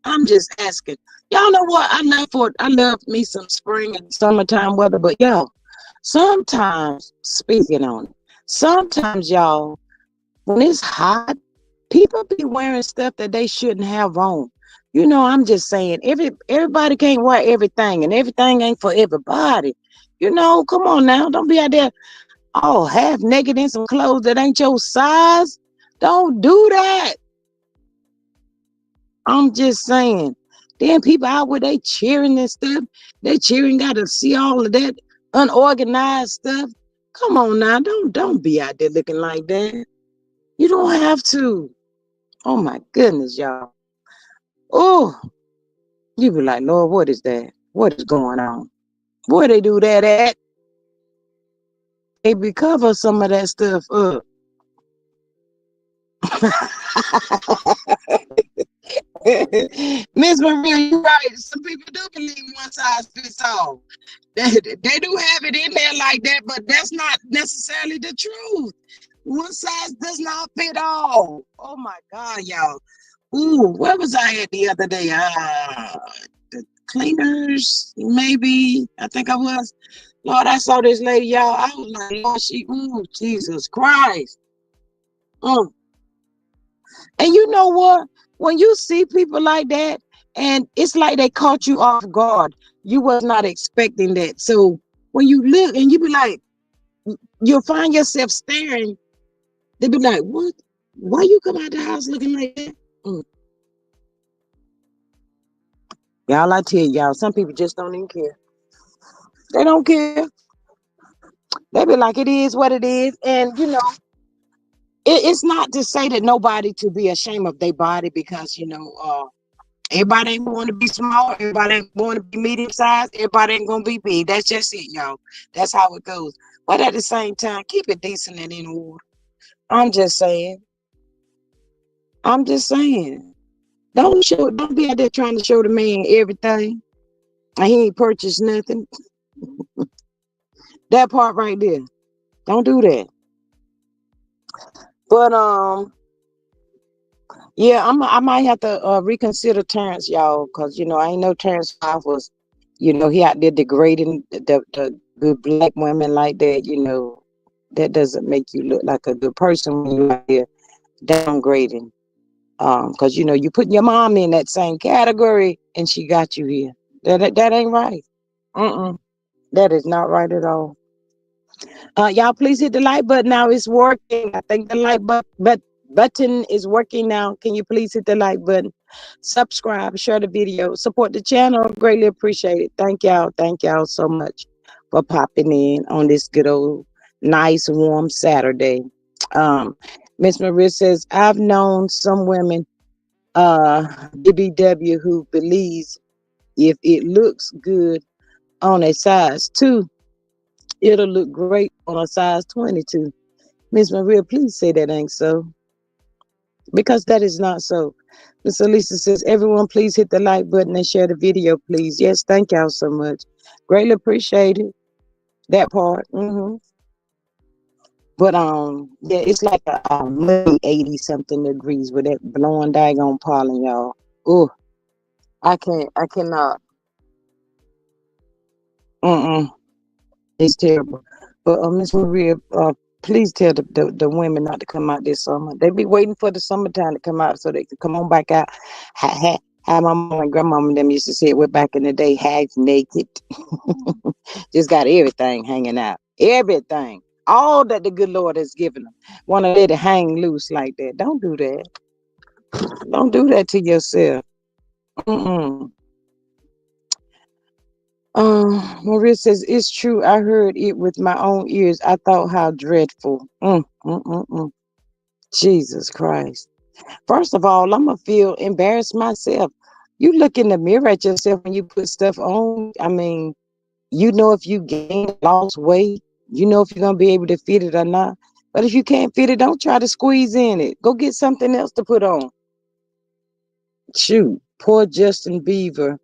I'm just asking. Y'all know what? I love me some spring and summertime weather, but y'all, sometimes speaking on it, sometimes y'all, when it's hot, people be wearing stuff that they shouldn't have on. I'm just saying, everybody can't wear everything, and everything ain't for everybody. Come on now, don't be out there all half naked in some clothes that ain't your size. Don't do that. I'm just saying. Then people out where they cheering and stuff. They cheering, got to see all of that unorganized stuff. Come on now, don't be out there looking like that. You don't have to. Oh my goodness, y'all. Oh, you be like, Lord, what is that? What is going on? Where they do that at? They be cover some of that stuff up. Miss Maria, you're right. Some people do believe one size fits all. They do have it in there like that, but that's not necessarily the truth. One size does not fit all. Oh my God, y'all. Ooh, where was I at the other day? The cleaners, maybe. I think I was. Lord, I saw this lady, y'all. I was like, Lord, ooh, Jesus Christ. Mm. And you know what? When you see people like that, and it's like they caught you off guard, you was not expecting that. So when you look and you be like, you'll find yourself staring. They be like, what? Why you come out the house looking like that? Mm. Y'all, I tell y'all, some people just don't even care. They don't care. They be like, it is what it is. And it's not to say that nobody to be ashamed of their body, because everybody ain't going to be small. Everybody ain't going to be medium sized. Everybody ain't going to be big. That's just it, y'all. That's how it goes. But at the same time, keep it decent and in order. I'm just saying. I'm just saying. Don't be out there trying to show the man everything, and he ain't purchased nothing. That part right there. Don't do that. But yeah, I might have to reconsider Terrence, y'all, because I ain't know Terrence Five was, he out there degrading the good black women like that. That doesn't make you look like a good person when you out there downgrading. Because you putting your mom in that same category, and she got you here. That ain't right. That is not right at all. Y'all, please hit the like button now. It's working. I think the like button is working now. Can you please hit the like button? Subscribe, share the video, support the channel. Greatly appreciate it. Thank y'all. Thank y'all so much for popping in on this good old nice warm Saturday. Miss Maria says, I've known some women, BBW, who believes if it looks good on a size 2, it'll look great on a size 22. Miss Maria, please say that ain't so, because that is not so. Miss Elisa says, everyone, please hit the like button and share the video, please. Yes, thank y'all so much. Greatly appreciate it. That part. But yeah, it's like a maybe 80 something degrees with that blowing daggone pollen, y'all. Oh, I cannot. It's terrible. But Miss Maria, please tell the women not to come out this summer. They be waiting for the summertime to come out so they can come on back out. How my mom and grandmama and them used to say it, we're back in the day, half naked. Just got everything hanging out. Everything. all that the good Lord has given them. Want to let it hang loose like that. Don't do that. Don't do that to yourself. Mm-mm. Maria says, it's true. I heard it with my own ears. I thought how dreadful. Jesus Christ. First of all, I'm going to feel embarrassed myself. You look in the mirror at yourself when you put stuff on. I mean, you know if you gained, lost weight. You know if you're going to be able to fit it or not. But if you can't fit it, don't try to squeeze in it. Go get something else to put on. Shoot. Poor Justin Bieber.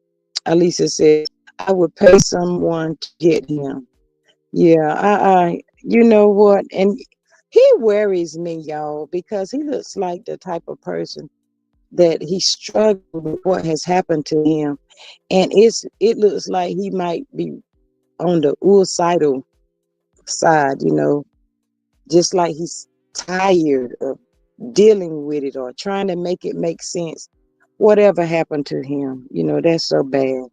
Alisa said, I would pay someone to get him. Yeah, you know what? And he worries me, y'all, because he looks like the type of person that he's struggling with what has happened to him. And it looks like he might be on the suicidal side, just like he's tired of dealing with it or trying to make it make sense. Whatever happened to him, that's so bad.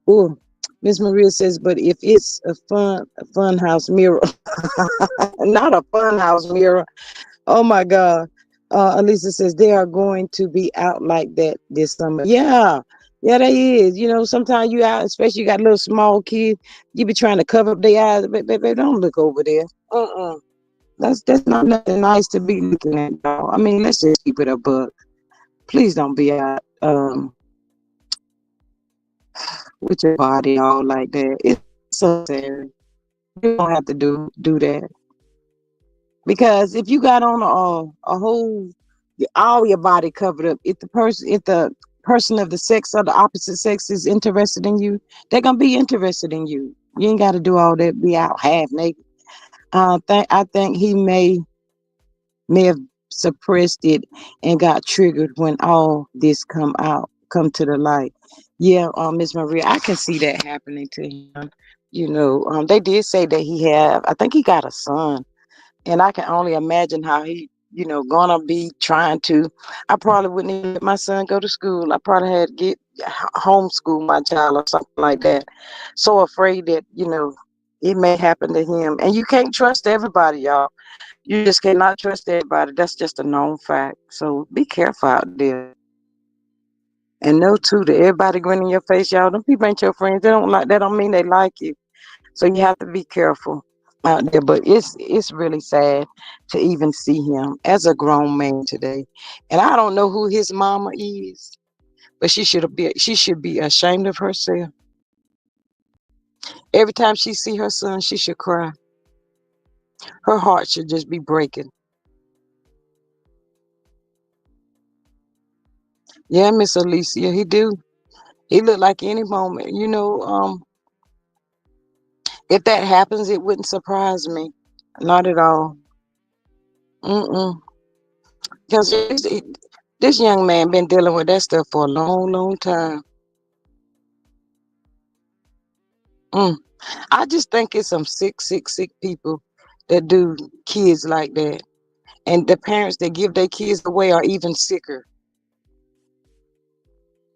Oh, Miss Maria says, but if it's a fun house mirror, not a fun house mirror. Oh my God. Alisa says they are going to be out like that this summer. Yeah. Yeah, they is. Sometimes you out, especially you got little small kids, you be trying to cover up their eyes. Baby, don't look over there. That's not nothing nice to be looking at, y'all. I mean, let's just keep it a buck. Please don't be out with your body all like that. It's so sad. You don't have to do that. Because if you got on a whole all your body covered up, if the person of the sex or the opposite sex is interested in you, they're gonna be interested in you. You ain't got to do all that, be out half naked. I think he may have suppressed it and got triggered when all this come to the light. Yeah, Miss Maria, I can see that happening to him. They did say that I think he got a son, and I can only imagine how he, gonna be trying to. I probably wouldn't even let my son go to school. I probably had to get homeschool my child or something like that. So afraid that, it may happen to him. And you can't trust everybody, y'all. You just cannot trust everybody. That's just a known fact. So be careful out there. And know too that everybody grinning in your face, y'all. Them people ain't your friends. That don't mean they like you. So you have to be careful out there. But it's really sad to even see him as a grown man today. And I don't know who his mama is, but she should be ashamed of herself. Every time she see her son, she should cry. Her heart should just be breaking. Yeah, Miss Alicia, he do. He look like any moment. If that happens, it wouldn't surprise me. Not at all. Mm-mm. Because this young man been dealing with that stuff for a long, long time. Mm. I just think it's some sick, sick, sick people that do kids like that. And the parents that give their kids away are even sicker.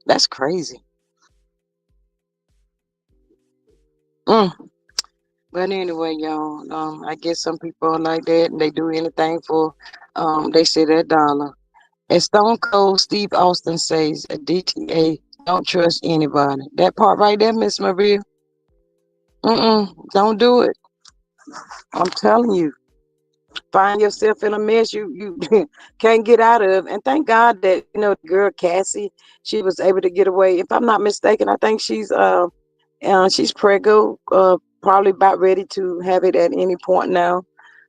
That's crazy. Mm. But anyway, y'all, I guess some people are like that and they do anything for, they say that dollar. As Stone Cold Steve Austin says, a DTA, don't trust anybody. That part right there, Miss Maria. Don't do it. I'm telling you. Find yourself in a mess you can't get out of. And thank God that, the girl Cassie, she was able to get away. If I'm not mistaken, I think she's preggo, probably about ready to have it at any point now.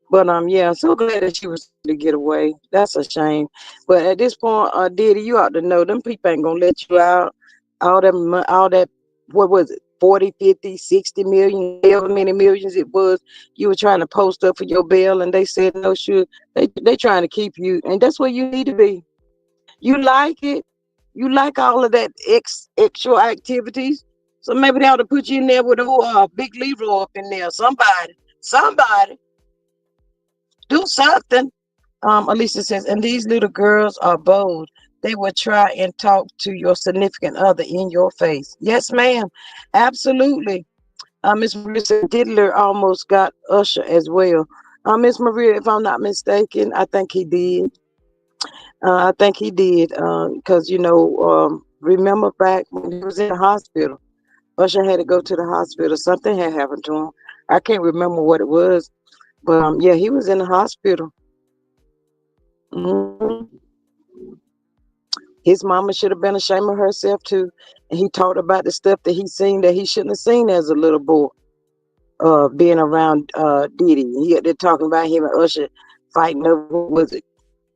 But yeah, I'm so glad that she was able to get away. That's a shame. But at this point, Diddy, you ought to know them people ain't gonna let you out. All that, what was it, 40, 50, 60 million, however many millions it was, you were trying to post up for your bail and they said no, sure. They trying to keep you, and that's where you need to be. You like it. You like all of that extra activities. So maybe they ought to put you in there with a whole big Leroy up in there. Somebody do something. Alicia says, and these little girls are bold. They will try and talk to your significant other in your face. Yes, ma'am. Absolutely. Miss Marissa Diddler almost got Usher as well. Miss Maria, if I'm not mistaken, I think he did. I think he did. Because remember back when he was in the hospital, Usher had to go to the hospital. Something had happened to him. I can't remember what it was, but yeah, he was in the hospital. hmm His mama should have been ashamed of herself too. And he talked about the stuff that he seen that he shouldn't have seen as a little boy. Being around Diddy, they're talking about him and Usher fighting over, what was it,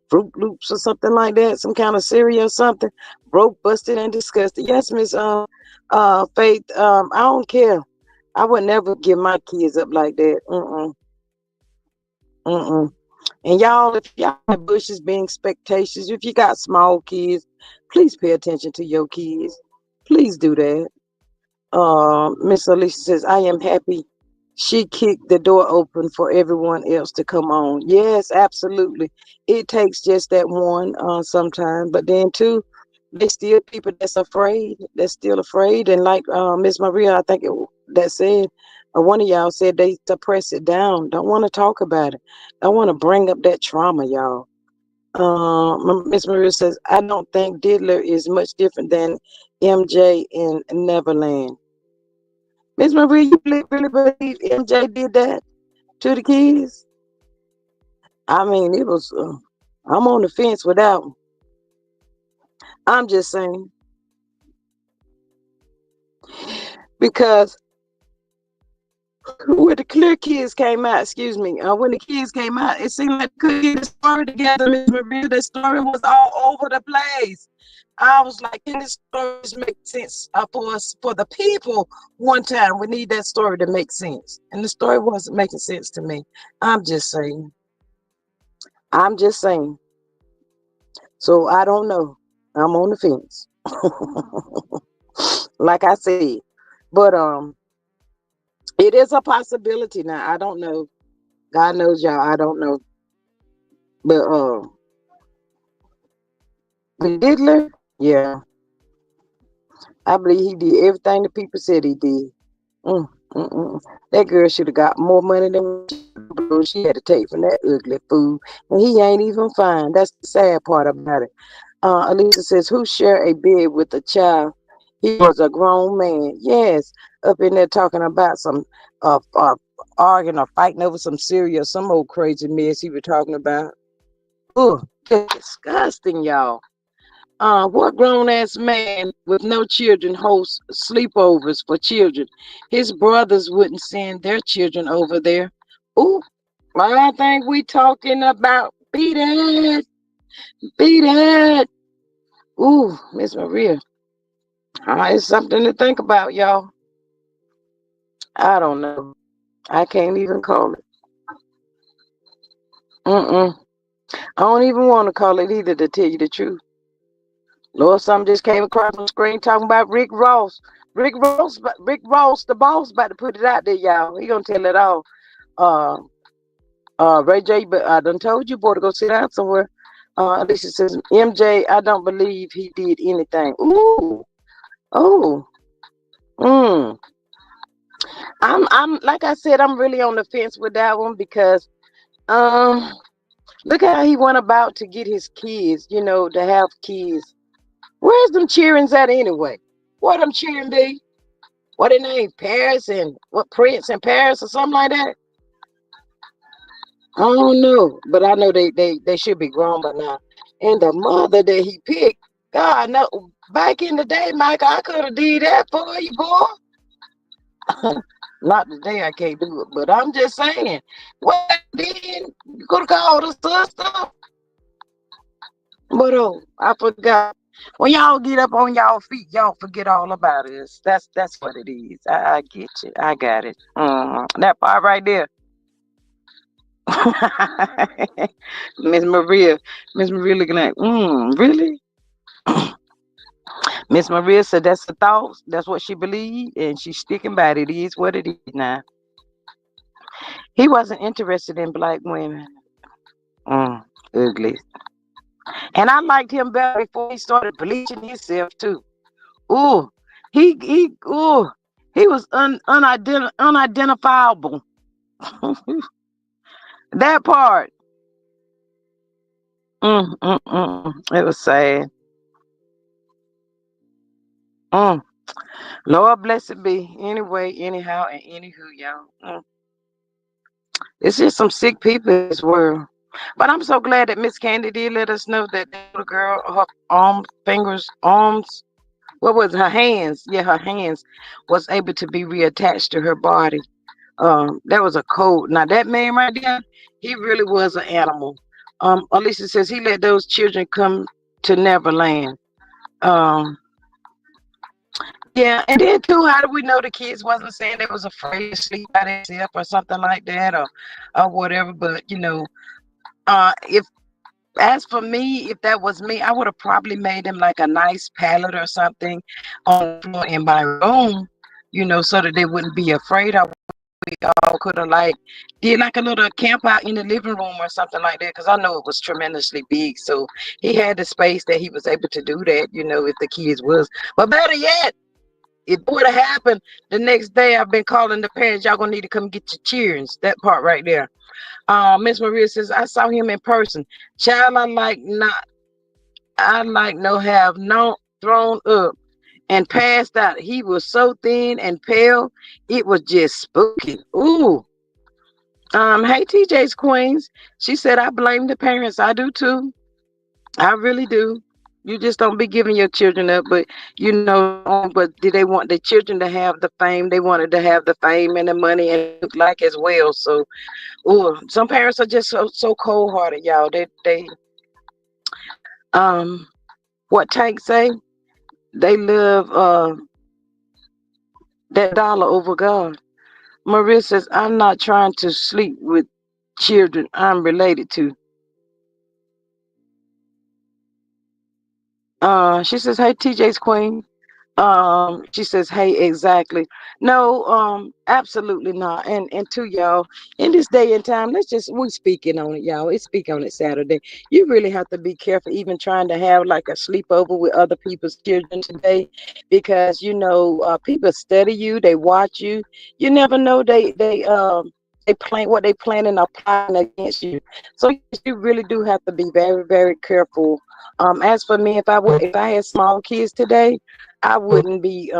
Fruit Loops or something like that, some kind of cereal or something. Broke, busted, and disgusted. Yes, Miss Faith. I don't care. I would never give my kids up like that. Mm-mm. And y'all, if y'all in the bushes being expectations, if you got small kids, please pay attention to your kids. Please do that. Miss Alicia says, I am happy she kicked the door open for everyone else to come on. Yes, absolutely. It takes just that one sometime. But then too, they still people that's afraid. That's still afraid. And like Miss Maria, I think that said, one of y'all said they suppress it down. Don't want to talk about it. Don't want to bring up that trauma, y'all. Miss Maria says, I don't think Diddler is much different than MJ in Neverland. Miss Marie, you really believe MJ did that to the kids? I mean, it was. I'm on the fence with that one. I'm just saying because when the clear kids came out, excuse me, when the kids came out, it seemed like they couldn't get the story together. Miss Marie, the story was all over the place. I was like, can this story make sense for us, for the people? One time, we need that story to make sense, and the story wasn't making sense to me. I'm just saying. I'm just saying. So I don't know. I'm on the fence. Like I said. But it is a possibility now. I don't know. God knows y'all, I don't know. But the Diddler, yeah. I believe he did everything the people said he did. Mm, mm, mm. That girl should have got more money than she had to take from that ugly fool. And he ain't even fine. That's the sad part about it. Elisa says, who share a bed with a child? He was a grown man. Yes, up in there talking about some arguing or fighting over some cereal, some old crazy mess he was talking about. Oh, disgusting, y'all. What grown ass man with no children hosts sleepovers for children? His brothers wouldn't send their children over there. Ooh, I think we talking about beat it, beat it. Ooh, Miss Maria. It's something to think about, y'all. I don't know. I can't even call it. Mm-mm. I don't even want to call it either, to tell you the truth. Lord, something just came across my screen talking about Rick Ross. Rick Ross, the boss, about to put it out there, y'all. He gonna tell it all. Uh, Ray J, but I done told you, boy, to go sit down somewhere. Alicia says, MJ, I don't believe he did anything. Ooh, oh, mm. I'm like I said, I'm really on the fence with that one because um look how he went about to get his kids, to have kids. Where's them cheerings at anyway? What them cheering be? What their name? Paris and what Prince in Paris or something like that? I don't know, but I know they should be grown by now. And the mother that he picked, God no, back in the day, Mike, I could have did that for you, boy. Not today, I can't do it, but I'm just saying. What then? You could have called a sister. But I forgot. When y'all get up on y'all feet, y'all forget all about it. That's what it is. I get you. I got it. That part right there. Miss Maria. Miss Maria looking like, really? Miss Maria said that's the thoughts. That's what she believed, and she's sticking by it. It is what it is now. He wasn't interested in black women. Ugly. And I liked him better before he started bleaching himself too. Ooh, ooh, he was unidentifiable. That part. It was sad. Mm. Lord bless it be. Anyway, anyhow, and anywho, y'all. It's just some sick people in this world. But I'm so glad that Miss Candy did let us know that the little girl, her arms, what was it? Her hands? Yeah, her hands was able to be reattached to her body. That was a code. Now that man right there, he really was an animal. Alicia says he let those children come to Neverland. Um, yeah, and then too, how do we know the kids wasn't saying they was afraid to sleep by themselves or something like that, or whatever? But if as for me, if that was me, I would have probably made them like a nice pallet or something on the floor in my room, so that they wouldn't be afraid. We all could have like did like a little camp out in the living room or something like that, because I know it was tremendously big. So he had the space that he was able to do that, if the kids was. But better yet, if it would have happened the next day, I've been calling the parents, y'all gonna need to come get your cheerings. That part right there. Miss Maria says, I saw him in person. Child, I like no have no thrown up and passed out. He was so thin and pale, it was just spooky. Ooh. Hey TJ's Queens. She said, I blame the parents. I do too. I really do. You just don't be giving your children up, but but did they want the children to have the fame? They wanted to have the fame and the money and look like as well. So, some parents are just so cold hearted, y'all. They um what Tank say? They love that dollar over God. Maria says, I'm not trying to sleep with children I'm related to. She says, hey, TJ's Queen. She says, hey, exactly. No, absolutely not. And to y'all, in this day and time, we speaking on it, y'all. It's Speak on It Saturday. You really have to be careful even trying to have like a sleepover with other people's children today, because people study you, they watch you. You never know they plan what they planning or plotting against you. So you really do have to be very, very careful. As for me, if I had small kids today, I wouldn't be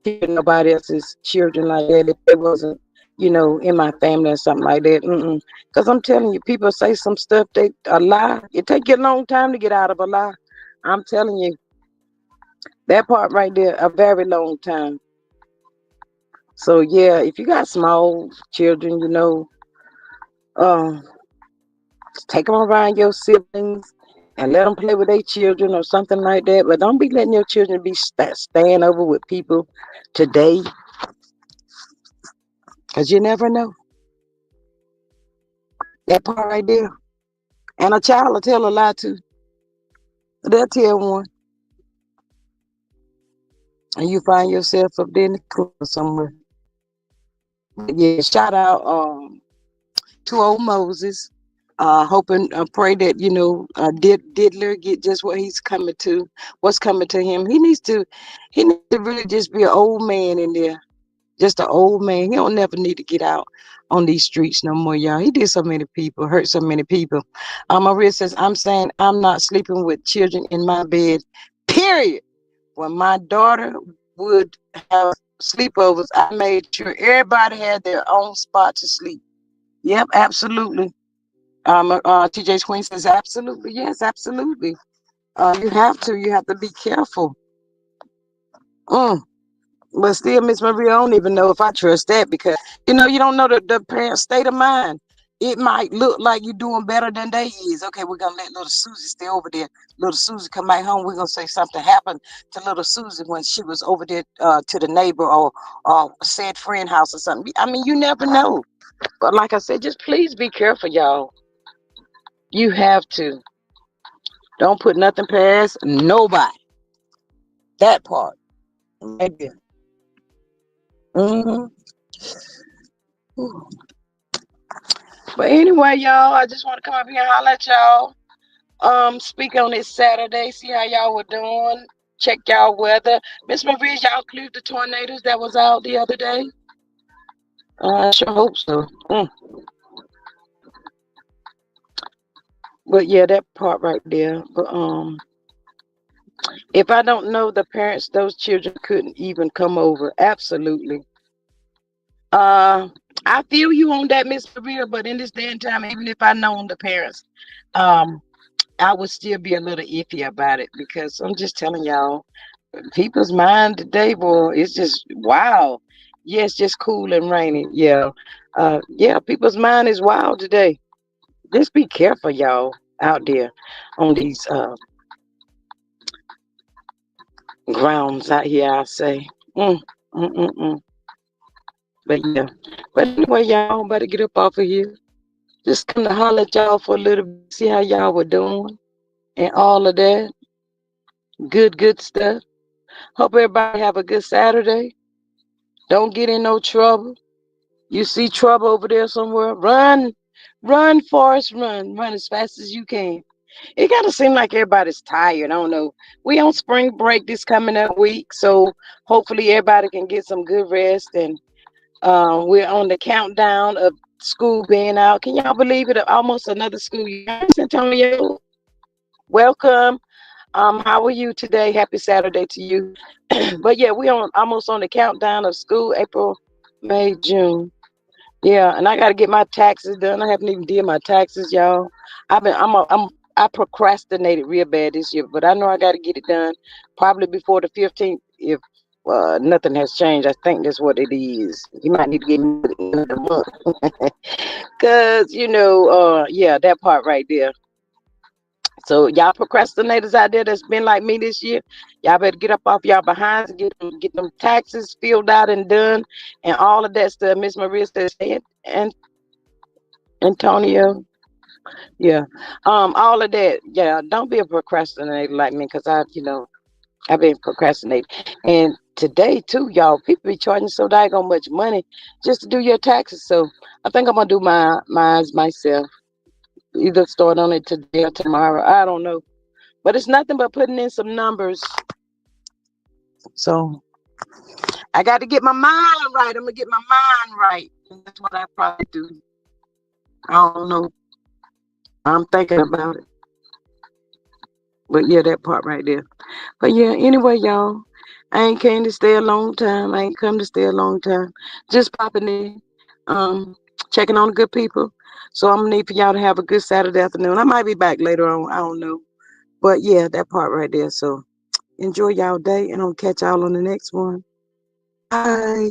keeping nobody else's children like that if they wasn't, in my family or something like that. Because I'm telling you, people say some stuff a lie. It take you a long time to get out of a lie. I'm telling you, that part right there, a very long time. So yeah, if you got small children, um, take them around your siblings and let them play with their children or something like that. But don't be letting your children be staying over with people today, because you never know. That part right there. And a child will tell a lie too. They'll tell one. And you find yourself up there in the corner somewhere. But yeah, shout out to old Moses. Hoping, pray that Diddler get just what's coming to him. He needs to really just be an old man in there, just an old man. He don't never need to get out on these streets no more, y'all. He did so many people, hurt so many people. Maria says, I'm saying I'm not sleeping with children in my bed, period. When my daughter would have sleepovers, I made sure everybody had their own spot to sleep. Yep, absolutely. TJ's Queen says, absolutely. Yes, absolutely. You have to be careful. But still, Miss Maria, I don't even know if I trust that, because you don't know the parents' state of mind. It might look like you're doing better than they is. Okay, we're gonna let little Susie stay over there. Little Susie come back home. We're gonna say something happened to little Susie when she was over there to the neighbor or said friend house or something. I mean, you never know. But like I said, just please be careful, y'all. You have to. Don't put nothing past nobody. That part. Right there. Mm-hmm. But anyway, y'all, I just want to come up here and holler at y'all. Speak on this Saturday, see how y'all were doing. Check y'all weather. Miss Marie, y'all cleared the tornadoes that was out the other day? I sure hope so. But yeah, that part right there. But if I don't know the parents, those children couldn't even come over. Absolutely. Uh, I feel you on that, Miss Maria. But in this day and time, even if I known the parents, um, I would still be a little iffy about it because I'm just telling y'all, people's mind today, boy, it's just wow. Yeah, it's just cool and rainy. Yeah, yeah, people's mind is wild today. Just be careful, y'all, out there on these grounds out here. I say, mm, mm, mm, mm. But yeah, but anyway, y'all better get up off of here. Just come to holler at y'all for a little bit, see how y'all were doing, and all of that good stuff. Hope everybody have a good Saturday. Don't get in no trouble. You see trouble over there somewhere, run, Forrest, run as fast as you can. It gotta seem like everybody's tired. I don't know. We on spring break this coming up week, so hopefully everybody can get some good rest. And we're on the countdown of school being out. Can y'all believe it? Almost another school year. Hi, Antonio. Welcome. How are you today? Happy Saturday to you. But yeah, we on almost on the countdown of school. April, May, June. Yeah, and I got to get my taxes done. I haven't even did my taxes, y'all. I procrastinated real bad this year, but I know I got to get it done probably before the 15th if nothing has changed. I think that's what it is. You might need to get me to the end of the month. Cause yeah, that part right there. So y'all procrastinators out there that's been like me this year, y'all better get up off y'all behinds and get them taxes filled out and done and all of that stuff. Miss Maria says, and Antonio, yeah, all of that. Yeah, don't be a procrastinator like me, cause I've been procrastinating. And today too, y'all, people be charging so daggone much money just to do your taxes. So I think I'm gonna do mine myself. Either start on it today or tomorrow. I don't know. But it's nothing but putting in some numbers. So I got to get my mind right. I'm gonna get my mind right. And that's what I probably do. I don't know. I'm thinking about it. But yeah, that part right there. But yeah, anyway, y'all. I ain't came to stay a long time. I ain't come to stay a long time. Just popping in. Checking on the good people. So I'm gonna need for y'all to have a good Saturday afternoon. I might be back later on. I don't know. But yeah, that part right there. So enjoy y'all day and I'll catch y'all on the next one. Bye.